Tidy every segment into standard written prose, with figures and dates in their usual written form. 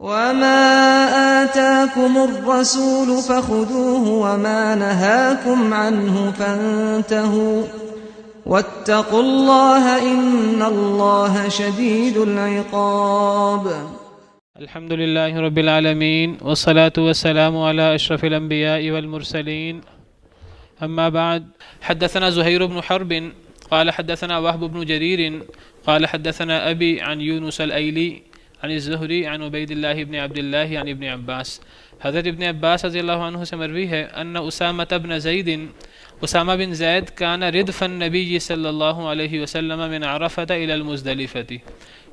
وما آتاكم الرسول فخذوه وما نهاكم عنه فانتهوا واتقوا الله إن الله شديد العقاب. الحمد لله رب العالمين والصلاة والسلام على أشرف الأنبياء والمرسلين. أما بعد، حدثنا زهير بن حرب قال حدثنا وهب بن جرير قال حدثنا أبي عن يونس الأيلي عن الزهري عن عبید اللہ بن عبد اللہ عن ابن عباس. حضرت ابن عباس رضی اللہ عنہ سے مروی ہے ان اسامہ بن زید، اسامہ بن زید کان ردف النبی صلی اللہ علیہ وسلم من عرفۃ الی المزدلفۃ،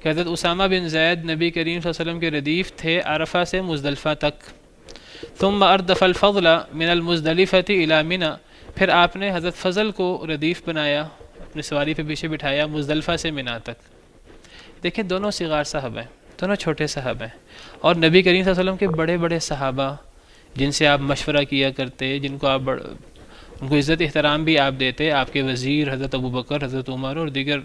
کہ حضرت اسامہ بن زید نبی کریم صلی اللہ علیہ وسلم کے ردیف تھے عرفہ سے مزدلفہ تک. ثم اردف الفضل من المزدلفۃ الی منی، پھر آپ نے حضرت فضل کو ردیف بنایا، اپنی سواری پہ پیچھے بٹھایا مزدلفہ سے منی تک. دیکھیں دونوں صغار صاحب ہیں، دونوں چھوٹے صاحب ہیں، اور نبی کریم صلی اللہ علیہ وسلم کے بڑے بڑے صحابہ جن سے آپ مشورہ کیا کرتے، جن کو آپ ان کو عزت احترام بھی آپ دیتے، آپ کے وزیر حضرت ابوبکر، حضرت عمر اور دیگر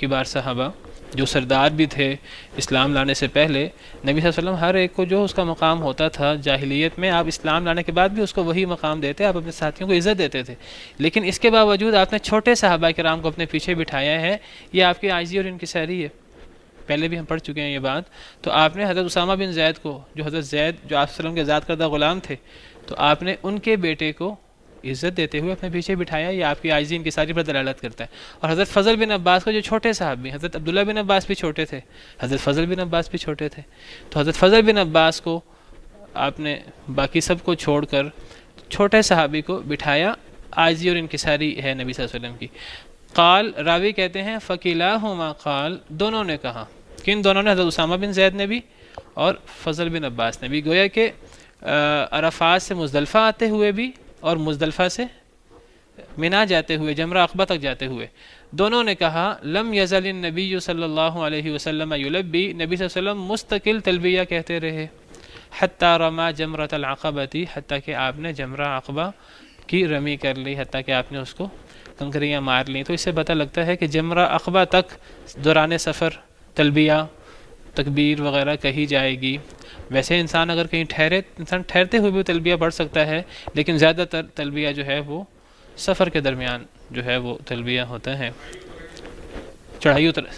کبار صحابہ جو سردار بھی تھے اسلام لانے سے پہلے. نبی صلی اللہ علیہ وسلم ہر ایک کو جو اس کا مقام ہوتا تھا جاہلیت میں، آپ اسلام لانے کے بعد بھی اس کو وہی مقام دیتے، آپ اپنے ساتھیوں کو عزت دیتے تھے. لیکن اس کے باوجود آپ نے چھوٹے صحابہ کرام کو اپنے پیچھے بٹھایا ہے، یہ آپ کی عاجزی اور انکساری ہے. پہلے بھی ہم پڑھ چکے ہیں یہ بات. تو آپ نے حضرت اسامہ بن زید کو، جو حضرت زید جو آپ صلی اللہ علیہ وسلم کے ذات کردہ غلام تھے، تو آپ نے ان کے بیٹے کو عزت دیتے ہوئے اپنے پیچھے بٹھایا. یہ آپ کی عاجزی انکساری پر دلالت کرتا ہے. اور حضرت فضل بن عباس کو جو چھوٹے صاحب بھی، حضرت عبداللہ بن عباس بھی چھوٹے تھے، حضرت فضل بن عباس بھی چھوٹے تھے، تو حضرت فضل بن عباس کو آپ نے باقی سب کو چھوڑ کر چھوٹے صحابی کو بٹھایا. عاجزی اور انکساری ہے نبی صلی اللہ علیہ وسلم کی. قال، راوی کہتے ہیں فکلاہما قال، دونوں نے کہا. کن دونوں نے؟ حضرت اسامہ بن زید نے بھی اور فضل بن عباس نے بھی. گویا کہ عرفات سے مزدلفہ آتے ہوئے بھی اور مزدلفہ سے منی جاتے ہوئے، جمرہ عقبہ تک جاتے ہوئے، دونوں نے کہا لم یزل النبی صلی اللہ علیہ وسلم یلبی، نبی صلی اللہ علیہ وسلم مستقل تلبیہ کہتے رہے، حتی رما جمرۃ العقبۃ، حتیٰ کہ آپ نے جمرہ عقبہ کی رمی کر لی، حتیٰ کہ آپ نے اس کو کنکریاں مار لیں. تو اس سے پتہ لگتا ہے کہ جمرہ عقبہ تک دوران سفر تلبیہ تکبیر وغیرہ کہی جائے گی. ویسے انسان اگر کہیں انسان ٹھہرتے ہوئے بھی تلبیہ پڑھ سکتا ہے، لیکن زیادہ تر تلبیہ جو ہے وہ سفر کے درمیان جو ہے وہ تلبیہ ہوتا ہے.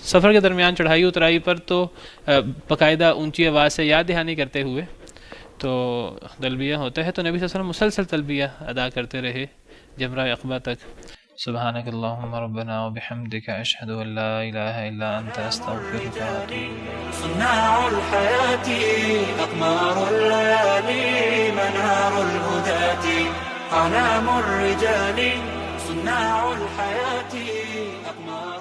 سفر کے درمیان چڑھائی اترائی پر تو باقاعدہ اونچی آواز سے یاد دہانی کرتے ہوئے تو تلبیہ ہوتا ہے. تو نبی صلی اللہ علیہ وسلم مسلسل تلبیہ ادا کرتے رہے جمرہ عقبہ تک. سبحانک اللہم ربنا وبحمدک، اشہد ان لا الہ الا انت، استغفرک واتوب الیک. صناع الحیاة اقمار الليالي منار الهداة اعلام الرجال. صناع الحیاة اقمار